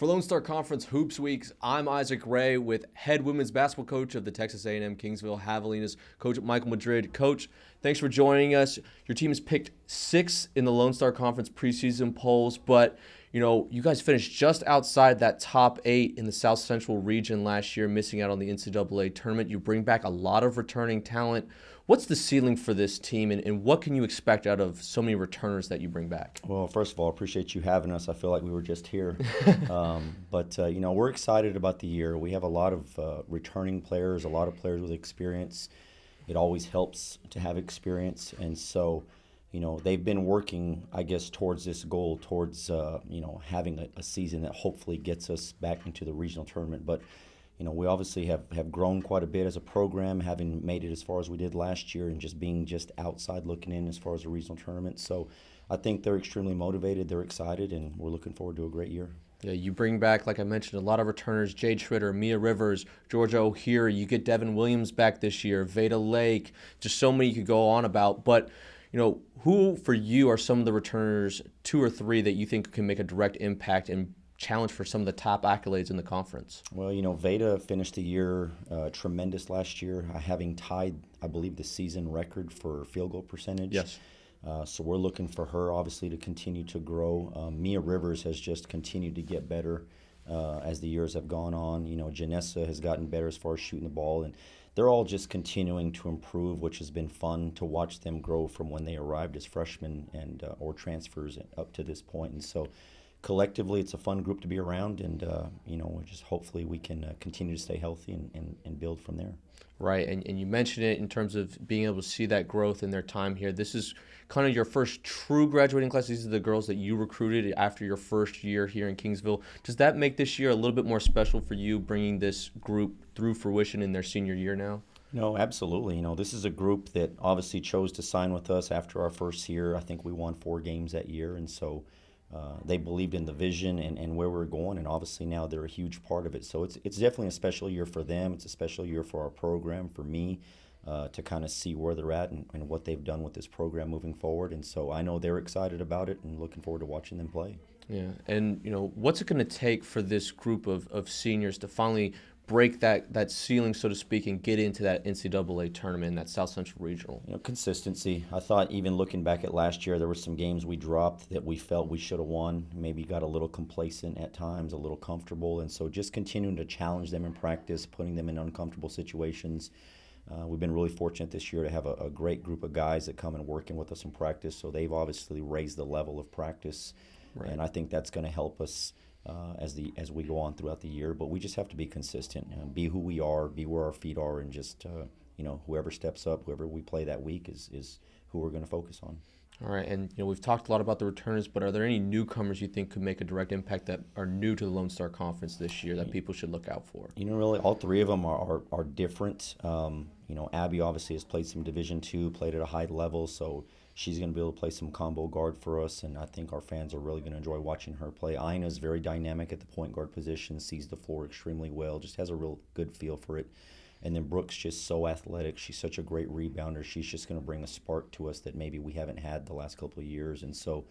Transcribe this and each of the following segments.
For Lone Star Conference Hoops Weeks, I'm Isaac Ray with head women's basketball coach of the Texas A&M-Kingsville Javelinas, Coach Michael Madrid. Coach, thanks for joining us. Your team has picked 6th in the Lone Star Conference preseason polls, but you guys finished just outside that top 8 in the South Central region last year, missing out on the NCAA tournament. You bring back a lot of returning talent. What's the ceiling for this team, and what can you expect out of so many returners that you bring back? Well, first of all, I appreciate you having us. I feel like we were just here. But we're excited about the year. We have a lot of returning players, a lot of players with experience. It always helps to have experience. And so, they've been working, I guess, towards this goal, towards, having a season that hopefully gets us back into the regional tournament. But we obviously have grown quite a bit as a program, having made it as far as we did last year and just being just outside looking in as far as the regional tournament. So I think they're extremely motivated, they're excited, and we're looking forward to a great year. Yeah, you bring back, like I mentioned, a lot of returners, Jayde, Tschritter, Mia Rivers, Georgia O'Heary. You get Devin Williams back this year, Veda Lake, just so many you could go on about. But, who for you are some of the returners, 2 or 3, that you think can make a direct impact and challenge for some of the top accolades in the conference? Well, Veda finished the year tremendous last year, having tied, I believe, the season record for field goal percentage. Yes. So we're looking for her, obviously, to continue to grow. Mia Rivers has just continued to get better as the years have gone on. Janessa has gotten better as far as shooting the ball, and they're all just continuing to improve, which has been fun to watch them grow from when they arrived as freshmen and or transfers up to this point. And so collectively, it's a fun group to be around, and just hopefully we can continue to stay healthy and build from there. Right, and you mentioned it in terms of being able to see that growth in their time here. This is kind of your first true graduating class. These are the girls that you recruited after your first year here in Kingsville. Does that make this year a little bit more special for you, bringing this group through fruition in their senior year now? No, absolutely. This is a group that obviously chose to sign with us after our first year. I think we won 4 games that year, and so they believed in the vision and where we're going, and obviously now they're a huge part of it. So it's definitely a special year for them. It's a special year for our program, for me, to kind of see where they're at and what they've done with this program moving forward. And so I know they're excited about it and looking forward to watching them play. Yeah, and what's it going to take for this group of seniors to finally break that ceiling, so to speak, and get into that NCAA tournament, that South Central Regional? Consistency. I thought even looking back at last year, there were some games we dropped that we felt we should have won. Maybe got a little complacent at times, a little comfortable. And so just continuing to challenge them in practice, putting them in uncomfortable situations. We've been really fortunate this year to have a great group of guys that come and working with us in practice. So they've obviously raised the level of practice. Right. And I think that's going to help us as we go on throughout the year. But we just have to be consistent and be who we are, be where our feet are, and just whoever steps up, whoever we play that week is who we're going to focus on. All right, and we've talked a lot about the returners, but are there any newcomers you think could make a direct impact that are new to the Lone Star Conference this year that people should look out for? Really, all 3 of them are different. Abby obviously has played some Division II, played at a high level, so she's going to be able to play some combo guard for us, and I think our fans are really going to enjoy watching her play. Ina is very dynamic at the point guard position, sees the floor extremely well, just has a real good feel for it. And then Brooke's just so athletic. She's such a great rebounder. She's just going to bring a spark to us that maybe we haven't had the last couple of years. And so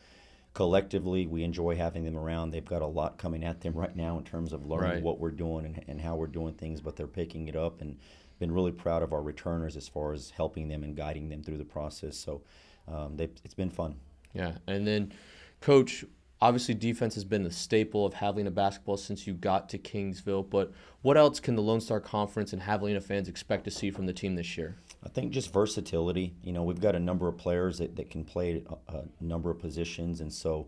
collectively, we enjoy having them around. They've got a lot coming at them right now in terms of learning what we're doing and how we're doing things, but they're picking it up, and been really proud of our returners as far as helping them and guiding them through the process. So it's been fun. Yeah, and then, Coach, obviously defense has been the staple of Javelina basketball since you got to Kingsville, but what else can the Lone Star Conference and Javelina fans expect to see from the team this year? I think just versatility. We've got a number of players that can play a number of positions, and so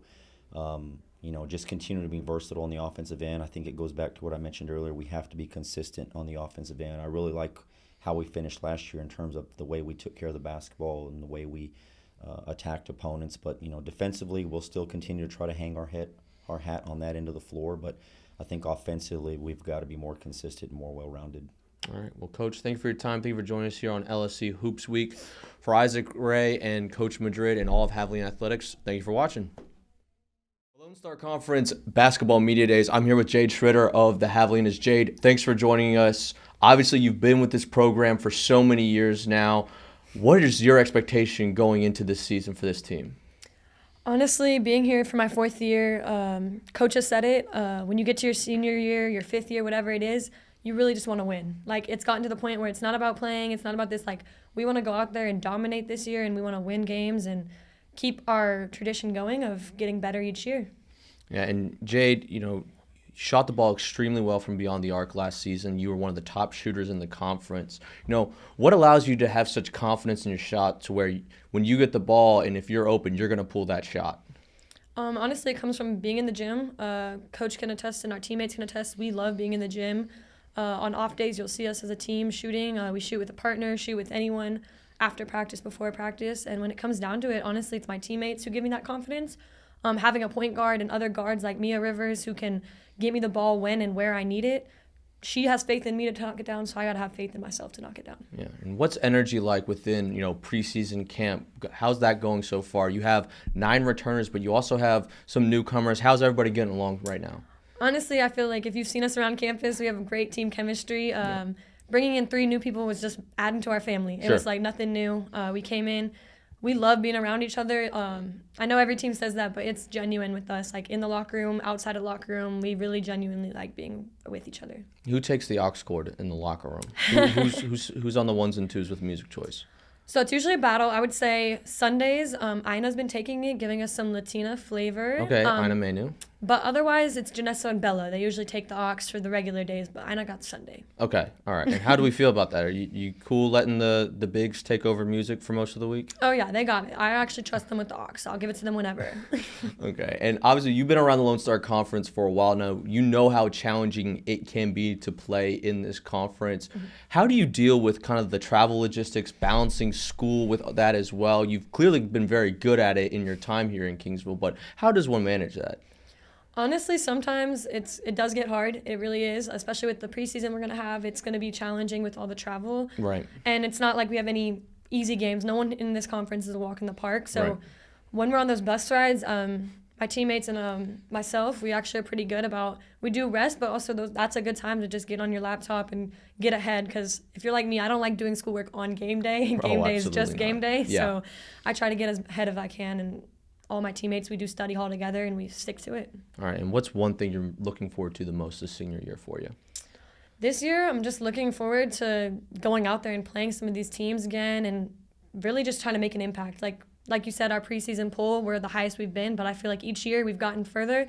just continue to be versatile on the offensive end. I think it goes back to what I mentioned earlier. We have to be consistent on the offensive end. I really like how we finished last year in terms of the way we took care of the basketball and the way we attacked opponents. But defensively, we'll still continue to try to hang our hat on that end of the floor. But I think offensively, we've got to be more consistent and more well-rounded. All right. Well, Coach, thank you for your time. Thank you for joining us here on LSC Hoops Week. For Isaac Ray and Coach Madrid and all of Javelina Athletics, thank you for watching. Lone Star Conference Basketball Media Days. I'm here with Jayde Tschritter of the Javelinas. Jayde, thanks for joining us. Obviously, you've been with this program for so many years now. What is your expectation going into this season for this team? Honestly, being here for my 4th year, coach has said it. When you get to your senior year, your 5th year, whatever it is, you really just want to win. Like, it's gotten to the point where it's not about playing. It's not about this. Like, we want to go out there and dominate this year, and we want to win games and keep our tradition going of getting better each year. Yeah, and Jayde, shot the ball extremely well from beyond the arc last season. You were one of the top shooters in the conference. What allows you to have such confidence in your shot to where when you get the ball and if you're open, you're going to pull that shot? Honestly, it comes from being in the gym. Coach can attest and our teammates can attest. We love being in the gym. On off days, you'll see us as a team shooting. We shoot with a partner, shoot with anyone after practice, before practice. And when it comes down to it, honestly, it's my teammates who give me that confidence. Having a point guard and other guards like Mia Rivers who can get me the ball when and where I need it. She has faith in me to knock it down, so I got to have faith in myself to knock it down. Yeah, and what's energy like within, preseason camp? How's that going so far? You have 9 returners, but you also have some newcomers. How's everybody getting along right now? Honestly, I feel like if you've seen us around campus, we have a great team chemistry. Bringing in 3 new people was just adding to our family. It was like nothing new. We came in. We love being around each other. I know every team says that, but it's genuine with us. Like in the locker room, outside of the locker room, we really genuinely like being with each other. Who takes the aux cord in the locker room? Who's on the 1s and 2s with music choice? So it's usually a battle. I would say Sundays, Ina's been taking it, giving us some Latina flavor. Okay, Ina Menu. But otherwise, it's Janessa and Bella. They usually take the aux for the regular days, but Ina got Sunday. Okay, all right. And how do we feel about that? Are you cool letting the bigs take over music for most of the week? Oh, yeah, they got it. I actually trust them with the aux. I'll give it to them whenever. Okay, and obviously you've been around the Lone Star Conference for a while now. You know how challenging it can be to play in this conference. Mm-hmm. How do you deal with kind of the travel logistics, balancing school with that as well? You've clearly been very good at it in your time here in Kingsville, but how does one manage that? Honestly, sometimes it does get hard. It really is, especially with the preseason we're going to have. It's going to be challenging with all the travel. Right. And it's not like we have any easy games. No one in this conference is a walk in the park. So right. When we're on those bus rides, my teammates and myself, we actually are pretty good about, we do rest, but also that's a good time to just get on your laptop and get ahead. Because if you're like me, I don't like doing schoolwork on game day. Game day is just game day. Yeah. So I try to get as ahead as I can, and all my teammates, we do study hall together and we stick to it. All right, and what's one thing you're looking forward to the most this senior year for you? This year, I'm just looking forward to going out there and playing some of these teams again and really just trying to make an impact. Like you said, our preseason poll, we're the highest we've been, but I feel like each year we've gotten further,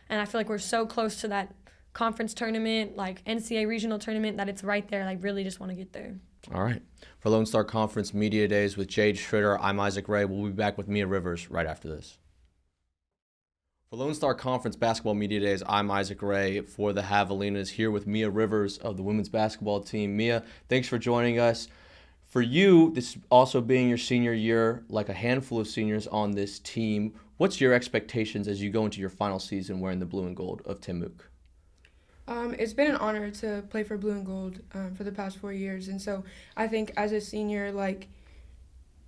and I feel like we're so close to that conference tournament, like NCAA regional tournament, that it's right there. I really just want to get there. All right. For Lone Star Conference Media Days with Jayde Tschritter, I'm Isaac Ray. We'll be back with Mia Rivers right after this. For Lone Star Conference Basketball Media Days, I'm Isaac Ray for the Javelinas, here with Mia Rivers of the women's basketball team. Mia, thanks for joining us. For you, this also being your senior year, like a handful of seniors on this team, what's your expectations as you go into your final season wearing the blue and gold of Timuc? It's been an honor to play for Blue and Gold for the past 4 years, and so I think as a senior,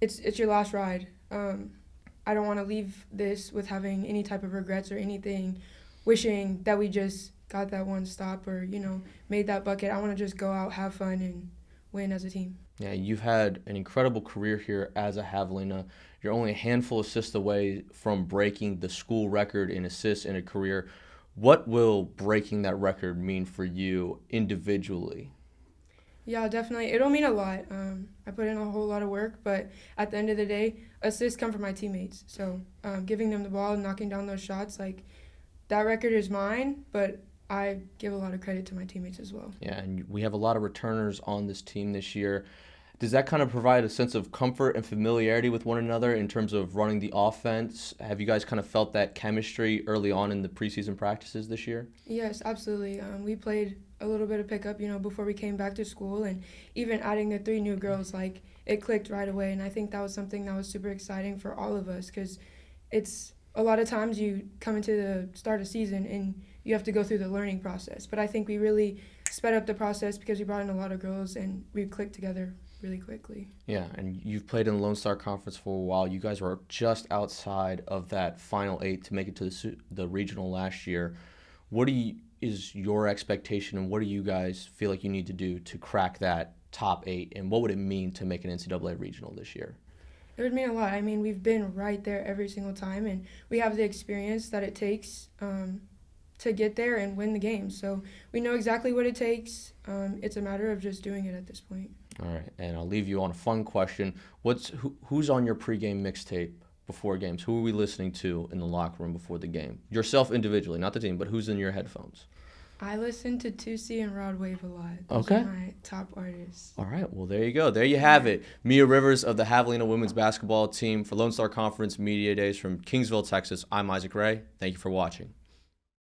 it's your last ride. I don't want to leave this with having any type of regrets or anything, wishing that we just got that one stop or made that bucket. I want to just go out, have fun, and win as a team. Yeah, you've had an incredible career here as a Javelina. You're only a handful of assists away from breaking the school record in assists in a career. What will breaking that record mean for you individually? Yeah, definitely. It'll mean a lot. I put in a whole lot of work, but at the end of the day, assists come from my teammates. So giving them the ball and knocking down those shots, that record is mine, but I give a lot of credit to my teammates as well. Yeah, and we have a lot of returners on this team this year. Does that kind of provide a sense of comfort and familiarity with one another in terms of running the offense? Have you guys kind of felt that chemistry early on in the preseason practices this year? Yes, absolutely. We played a little bit of pickup, before we came back to school, and even adding the 3 new girls, it clicked right away, and I think that was something that was super exciting for all of us because it's a lot of times you come into the start of season and you have to go through the learning process, but I think we really sped up the process because we brought in a lot of girls and we clicked together really quickly. Yeah, and you've played in the Lone Star Conference for a while. You guys were just outside of that Final 8 to make it to the regional last year. What is your expectation, and what do you guys feel like you need to do to crack that top 8, and what would it mean to make an NCAA regional this year? It would mean a lot. I mean, we've been right there every single time, and we have the experience that it takes to get there and win the game. So we know exactly what it takes. It's a matter of just doing it at this point. All right, and I'll leave you on a fun question. Who's on your pregame mixtape before games? Who are we listening to in the locker room before the game? Yourself individually, not the team, but who's in your headphones? I listen to Tusi and Rod Wave a lot. Those Okay. are my top artists. All right, well, there you go. There you have it. Mia Rivers of the Javelina women's basketball team for Lone Star Conference Media Days from Kingsville, Texas. I'm Isaac Ray. Thank you for watching.